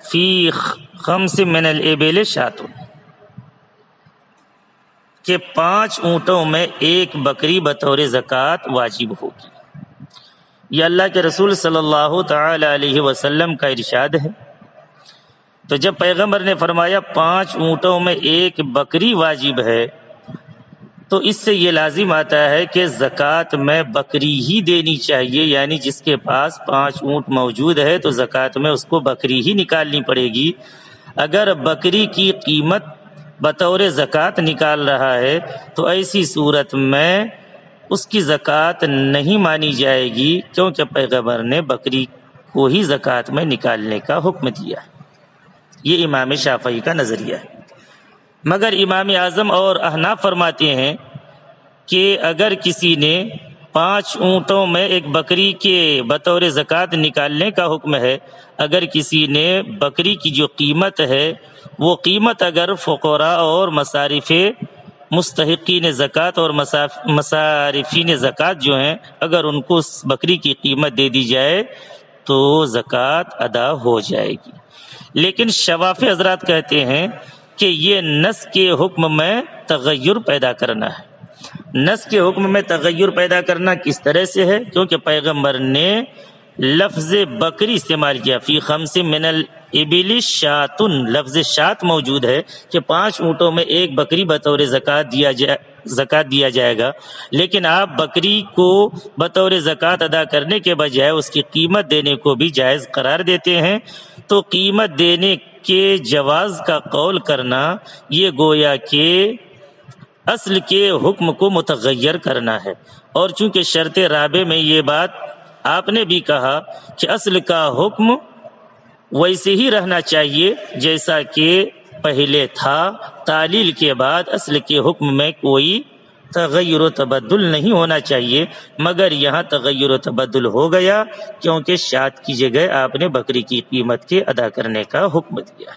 S2: فی خمس من الابل شاۃ، کہ 5 اونٹوں میں ایک بکری بطور زکوٰۃ واجب ہوگی۔ یہ اللہ کے رسول صلی اللہ تعالی علیہ وسلم کا ارشاد ہے۔ تو جب پیغمبر نے فرمایا 5 اونٹوں میں ایک بکری واجب ہے، تو اس سے یہ لازم آتا ہے کہ زکوٰۃ میں بکری ہی دینی چاہیے، یعنی جس کے پاس 5 اونٹ موجود ہے تو زکوٰۃ میں اس کو بکری ہی نکالنی پڑے گی۔ اگر بکری کی قیمت بطور زکوٰۃ نکال رہا ہے تو ایسی صورت میں اس کی زکوٰۃ نہیں مانی جائے گی، کیونکہ پیغمبر نے بکری کو ہی زکوٰۃ میں نکالنے کا حکم دیا۔ یہ امام شافعی کا نظریہ ہے۔ مگر امام اعظم اور احناف فرماتے ہیں کہ اگر کسی نے 5 اونٹوں میں ایک بکری کے بطور زکوٰۃ نکالنے کا حکم ہے، اگر کسی نے بکری کی جو قیمت ہے وہ قیمت اگر فقراء اور مصارف مستحقین زکوٰۃ اور مصارفین زکوٰۃ جو ہیں، اگر ان کو اس بکری کی قیمت دے دی جائے تو زکوٰۃ ادا ہو جائے گی۔ لیکن شوافی حضرات کہتے ہیں کہ یہ نص کے حکم میں تغیر پیدا کرنا ہے۔ نص کے حکم میں تغیر پیدا کرنا کس طرح سے ہے؟ کیونکہ پیغمبر نے لفظ بکری استعمال کیا، فی خمس من الابل شاۃ، لفظ شاۃ موجود ہے کہ 5 اونٹوں میں ایک بکری بطور زکوٰۃ دیا جائے گا، لیکن آپ بکری کو بطور زکوٰۃ ادا کرنے کے بجائے اس کی قیمت دینے کو بھی جائز قرار دیتے ہیں۔ تو قیمت دینے کے جواز کا قول کرنا یہ گویا کہ اصل کے حکم کو متغیر کرنا ہے، اور چونکہ شرط رابع میں یہ بات آپ نے بھی کہا کہ اصل کا حکم ویسے ہی رہنا چاہیے جیسا کہ پہلے تھا، تعلیل کے بعد اصل کے حکم میں کوئی تغیر و تبدل نہیں ہونا چاہیے، مگر یہاں تغیر و تبدل ہو گیا کیونکہ شاۃ کی جگہ آپ نے بکری کی قیمت کے ادا کرنے کا حکم دیا۔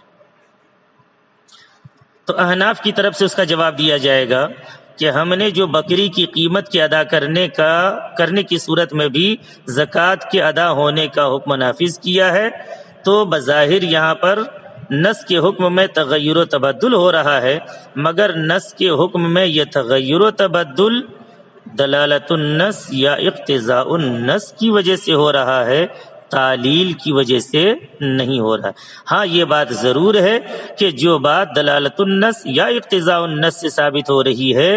S2: تو احناف کی طرف سے اس کا جواب دیا جائے گا کہ ہم نے جو بکری کی قیمت کے ادا کرنے کی صورت میں بھی زکوٰۃ کے ادا ہونے کا حکم نافذ کیا ہے، تو بظاہر یہاں پر نص کے حکم میں تغیر و تبدل ہو رہا ہے، مگر نص کے حکم میں یہ تغیر و تبدل دلالت النص یا اقتضاء النص کی وجہ سے ہو رہا ہے، تعلیل کی وجہ سے نہیں ہو رہا۔ ہاں یہ بات ضرور ہے کہ جو بات دلالت النص یا اقتضاء النص سے ثابت ہو رہی ہے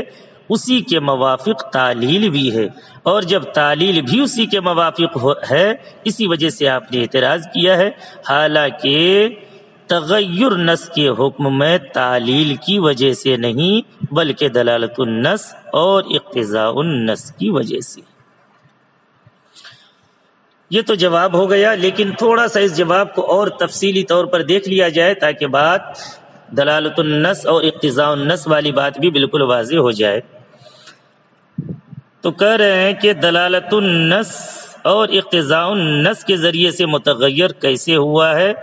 S2: اسی کے موافق تعلیل بھی ہے، اور جب تعلیل بھی اسی کے موافق ہے اسی وجہ سے آپ نے اعتراض کیا ہے، حالانکہ تغیر نص کے حکم میں تعلیل کی وجہ سے نہیں بلکہ دلالت النص اور اقتضاء النص کی وجہ سے۔ یہ تو جواب ہو گیا، لیکن تھوڑا سا اس جواب کو اور تفصیلی طور پر دیکھ لیا جائے تاکہ بات دلالت النص اور اقتضاء النص والی بات بھی بالکل واضح ہو جائے۔ تو کہہ رہے ہیں کہ دلالت النص اور اقتضاء النص کے ذریعے سے متغیر کیسے ہوا ہے؟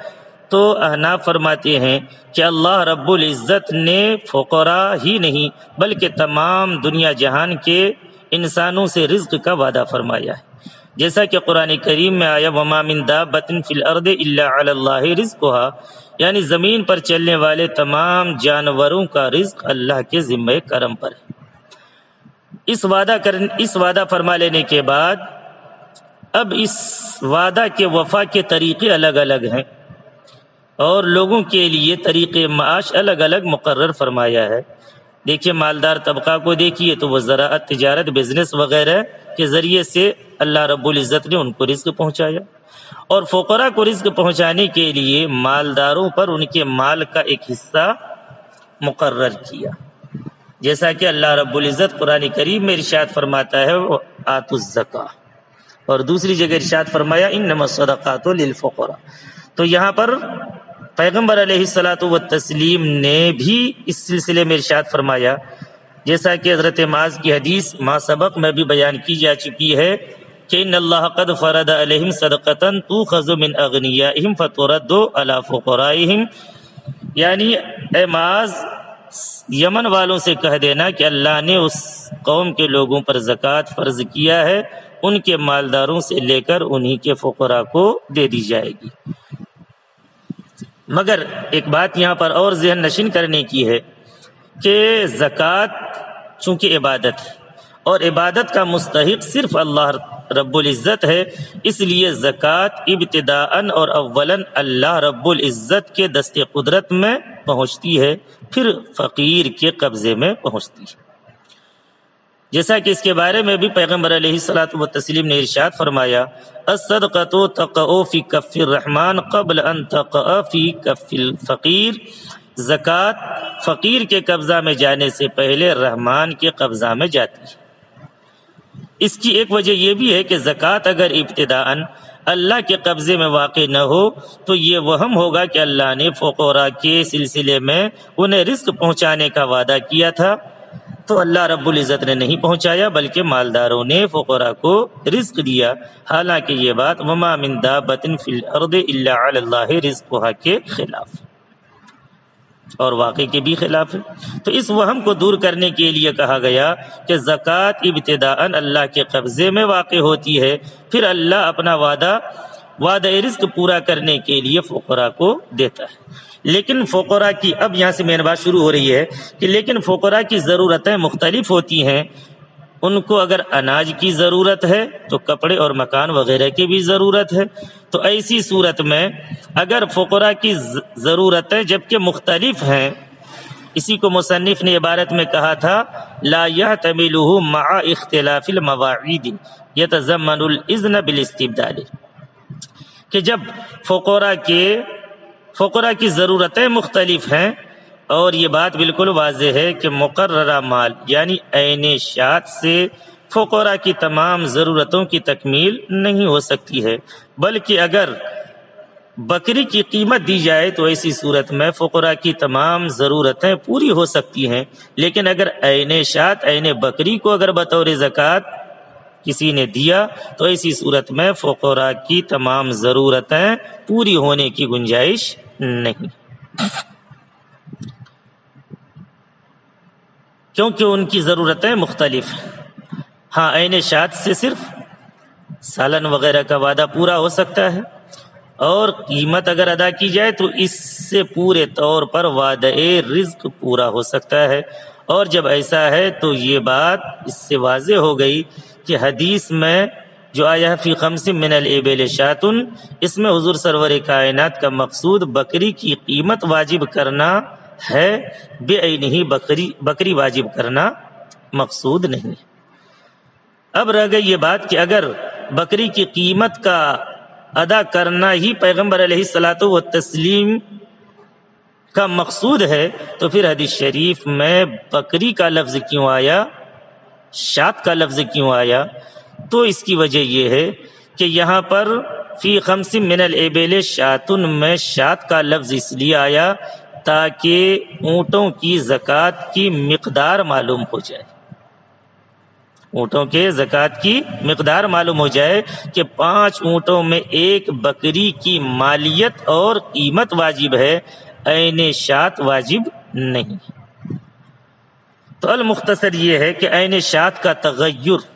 S2: تو احناف فرماتے ہیں کہ اللہ رب العزت نے فقراء ہی نہیں بلکہ تمام دنیا جہان کے انسانوں سے رزق کا وعدہ فرمایا ہے، جیسا کہ قرآن کریم میں آیا وَمَا مِن دَابَّةٍ فِي الْأَرْضِ إِلَّا عَلَى اللَّهِ رِزْقُهَا، یعنی زمین پر چلنے والے تمام جانوروں کا رزق اللہ کے ذمہ کرم پر ہے۔ اس وعدہ فرما لینے کے بعد اب اس وعدہ کے وفا کے طریقے الگ الگ ہیں اور لوگوں کے لیے طریقے معاش الگ الگ مقرر فرمایا ہے۔ دیکھیے مالدار طبقہ کو دیکھیے تو وہ زراعت، تجارت، بزنس وغیرہ کے ذریعے سے اللہ رب العزت نے ان کو رزق پہنچایا، اور فقراء کو رزق پہنچانے کے لیے مالداروں پر ان کے مال کا ایک حصہ مقرر کیا، جیسا کہ اللہ رب العزت قرآن کریم میں ارشاد فرماتا ہے آتوا الزکاۃ، اور دوسری جگہ ارشاد فرمایا انما الصدقات للفقراء۔ تو یہاں پر پیغمبر علیہ الصلاۃ والتسلیم نے بھی اس سلسلے میں ارشاد فرمایا، جیسا کہ حضرت معاذ کی حدیث ما سبق میں بھی بیان کی جا چکی ہے کہ ان اللہ قد فرض علیہم صدقۃ تؤخذ من اغنیائہم فترد علی فقرائہم، یعنی اے معاذ یمن والوں سے کہہ دینا کہ اللہ نے اس قوم کے لوگوں پر زکوٰۃ فرض کیا ہے، ان کے مالداروں سے لے کر انہی کے فقراء کو دے دی جائے گی۔ مگر ایک بات یہاں پر اور ذہن نشین کرنے کی ہے کہ زکوٰۃ چونکہ عبادت ہے اور عبادت کا مستحق صرف اللہ رب العزت ہے، اس لیے زکوٰۃ ابتداءً اور اولاً اللہ رب العزت کے دست قدرت میں پہنچتی ہے، پھر فقیر کے قبضے میں پہنچتی ہے۔ جیسا کہ اس کے بارے میں بھی پیغمبر علیہ الصلوۃ والتسلیم نے ارشاد فرمایا، الصدقۃ تقع فی کف الرحمن قبل ان تقع فی کف الفقیر، زکوٰۃ فقیر کے قبضہ میں جانے سے پہلے رحمان کے قبضہ میں جاتی ہے۔ اس کی ایک وجہ یہ بھی ہے کہ زکوٰۃ اگر ابتداءً اللہ کے قبضے میں واقع نہ ہو تو یہ وہم ہوگا کہ اللہ نے فقراء کے سلسلے میں انہیں رزق پہنچانے کا وعدہ کیا تھا، تو اللہ رب العزت نے نہیں پہنچایا بلکہ مالداروں نے فقراء کو رزق دیا، حالانکہ یہ بات وما من دابۃ فی الارض الا علی اللہ رزقها کے خلاف اور واقع کے بھی خلاف ہے۔ تو اس وہم کو دور کرنے کے لیے کہا گیا کہ زکوٰۃ ابتداءً اللہ کے قبضے میں واقع ہوتی ہے، پھر اللہ اپنا وعدہ رزق پورا کرنے کے لیے فقراء کو دیتا ہے۔ لیکن فقراء کی، اب یہاں سے میری بات شروع ہو رہی ہے کہ لیکن فقراء کی ضرورتیں مختلف ہوتی ہیں، ان کو اگر اناج کی ضرورت ہے تو کپڑے اور مکان وغیرہ کی بھی ضرورت ہے، تو ایسی صورت میں اگر فقراء کی ضرورتیں جبکہ مختلف ہیں، اسی کو مصنف نے عبارت میں کہا تھا لا يحتمله مع اختلاف المواعید يتضمن الاذن بالاستبدال، کہ جب فقراء کی ضرورتیں مختلف ہیں اور یہ بات بالکل واضح ہے کہ مقررہ مال یعنی عین شات سے فقراء کی تمام ضرورتوں کی تکمیل نہیں ہو سکتی ہے، بلکہ اگر بکری کی قیمت دی جائے تو ایسی صورت میں فقراء کی تمام ضرورتیں پوری ہو سکتی ہیں، لیکن اگر عین شات عین بکری کو اگر بطور زکوٰۃ کسی نے دیا تو ایسی صورت میں فقراء کی تمام ضرورتیں پوری ہونے کی گنجائش نہیں، کیونکہ ان کی ضرورتیں مختلف ہیں۔ ہاں عین شات سے صرف سالن وغیرہ کا وعدہ پورا ہو سکتا ہے، اور قیمت اگر ادا کی جائے تو اس سے پورے طور پر وعدہ رزق پورا ہو سکتا ہے۔ اور جب ایسا ہے تو یہ بات اس سے واضح ہو گئی کہ حدیث میں جو آیا فی خمس من الابل شاۃ، اس میں حضور سرور کائنات کا مقصود بکری کی قیمت واجب کرنا ہے، بے عینہ بکری واجب کرنا مقصود نہیں۔ اب رہ گئی یہ بات کہ اگر بکری کی قیمت کا ادا کرنا ہی پیغمبر علیہ الصلوۃ والتسلیم کا مقصود ہے تو پھر حدیث شریف میں بکری کا لفظ کیوں آیا، شات کا لفظ کیوں آیا؟ تو اس کی وجہ یہ ہے کہ یہاں پر فی خمس من الابل شاۃ میں شات کا لفظ اس لیے آیا تاکہ اونٹوں کی زکوٰۃ کی مقدار معلوم ہو جائے، اونٹوں کے زکوٰۃ کی مقدار معلوم ہو جائے کہ 5 اونٹوں میں ایک بکری کی مالیت اور قیمت واجب ہے، عین شات واجب نہیں۔ تو المختصر یہ ہے کہ عین شات کا تغیر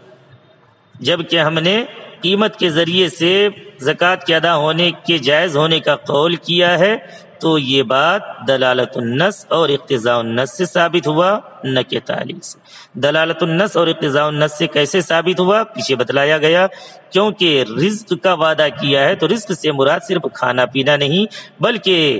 S2: جب کہ ہم نے قیمت کے ذریعے سے زکوٰۃ کے ادا ہونے کے جائز ہونے کا قول کیا ہے تو یہ بات دلالت النص اور اقتضاء النص سے ثابت ہوا، نہ کہ تعلیل سے۔ دلالت النص اور اقتضاء النص سے کیسے ثابت ہوا؟ پیچھے بتلایا گیا، کیونکہ رزق کا وعدہ کیا ہے تو رزق سے مراد صرف کھانا پینا نہیں بلکہ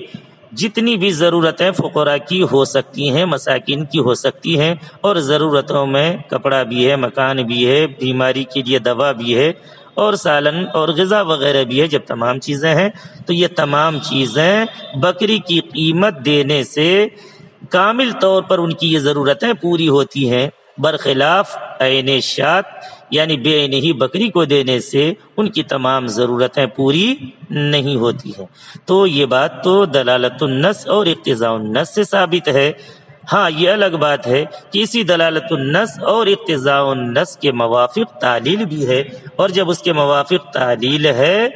S2: جتنی بھی ضرورتیں فقراء کی ہو سکتی ہیں، مساکین کی ہو سکتی ہیں، اور ضرورتوں میں کپڑا بھی ہے، مکان بھی ہے، بیماری کے لیے دوا بھی ہے، اور سالن اور غذا وغیرہ بھی ہے۔ جب تمام چیزیں ہیں تو یہ تمام چیزیں بکری کی قیمت دینے سے کامل طور پر ان کی یہ ضرورتیں پوری ہوتی ہیں، برخلاف عین شات یعنی بے عینہ ہی بکری کو دینے سے ان کی تمام ضرورتیں پوری نہیں ہوتی ہیں۔ تو یہ بات تو دلالت النص اور اقتضاء النص سے ثابت ہے۔ ہاں یہ الگ بات ہے کہ اسی دلالت النص اور اقتضاء النص کے موافق تعلیل بھی ہے، اور جب اس کے موافق تعلیل ہے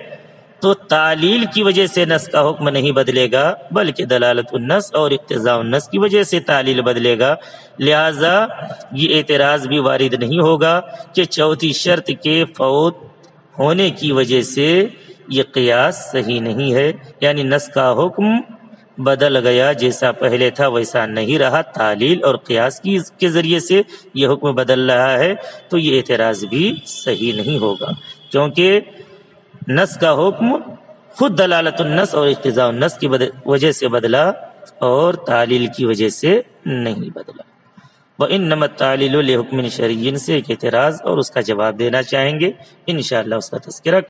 S2: تو تعلیل کی وجہ سے نص کا حکم نہیں بدلے گا، بلکہ دلالت النص اور اقتضاء النص کی وجہ سے تعلیل بدلے گا۔ لہذا یہ اعتراض بھی وارد نہیں ہوگا کہ چوتھی شرط کے فوت ہونے کی وجہ سے یہ قیاس صحیح نہیں ہے، یعنی نص کا حکم بدل گیا، جیسا پہلے تھا ویسا نہیں رہا، تعلیل اور قیاس کے ذریعے سے یہ حکم بدل رہا ہے، تو یہ اعتراض بھی صحیح نہیں ہوگا، کیونکہ نص کا حکم خود دلالت النص اور اقتضاء النص کی وجہ سے بدلا اور تعلیل کی وجہ سے نہیں بدلا۔ وَإِنَّمَا التَّعْلِيلُ لِحُكْمٍ شَرْعِيٍّ سے ایک اعتراض اور اس کا جواب دینا چاہیں گے، انشاءاللہ اس کا تذکرہ